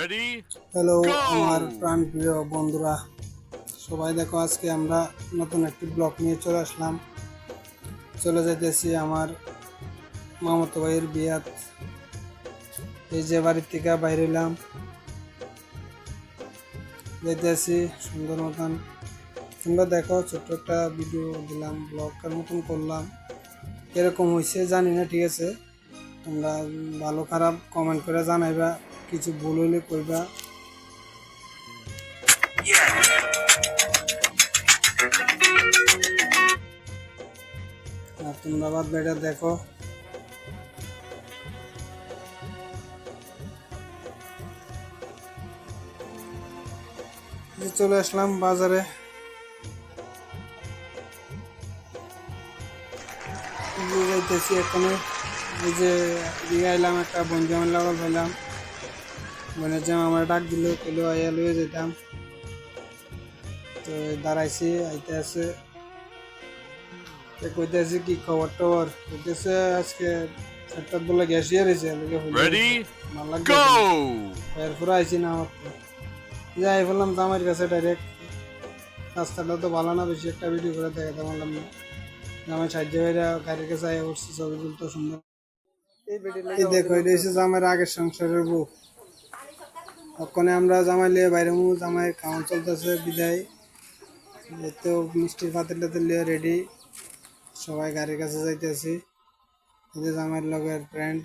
Hello আমার প্রাণপ্রিয় বন্ধুরা, সবাই দেখো, আজকে আমরা নতুন একটি ব্লগ নিয়ে চলে আসলাম। চলে যাইতেছি আমার মামাতো ভাইয়ের বিয়াত। এই যে বাড়ির থেকে বাইরে এলাম, যাইতেছি সুন্দর মতন। তোমরা দেখো, ছোট্ট একটা ভিডিও দিলাম, ব্লগটার মতন করলাম। এরকম হয়েছে জানি না, ঠিক আছে? তোমরা ভালো খারাপ কমেন্ট করে জানাইবা, কিছু ভুল হইলে কইবা। আর তোমরা বাদ বেটা দেখো। চলে আসলাম বাজারে। যাইতেছি এখানে। এই যে দিকে আইলাম, একটা বন্ধু আমার লাগল পাইলাম। বোনের যে আমার ডাক দিল, কইলো আইয়া লইয়া যেতাম। তো দাঁড়াইছি, আইতে আছে। কইতেছি কি খবর টবর, কইতেছে আজকে একটা বলে গ্যাস ইয়ে রয়েছে, ভাল লাগবে। এরপরে আইছি না, আমার যাই বললাম জামাইয়ের কাছে ডাইরেক্ট। রাস্তাটা তো ভালো না, বেশি একটা ভিডিও করে দেখাতে পারলাম না। জামাই সাহায্য বাইরে গাড়ির কাছে আয় উঠছি, ছবি তুলতে সুন্দর। এই দেখো, এটা হচ্ছে জামাইয়ের আগের সংসারের বউ। ওখানে আমরা জামাই লিয়ে বাইরে জামাইয়ের খাওয়ান চলতেছে বিদায়। তো মিষ্টির পাতিল টাতিল লিয়ে রেডি, সবাই গাড়ির কাছে যাইতেছি। এই যে জামাইয়ের লগের ফ্রেন্ড।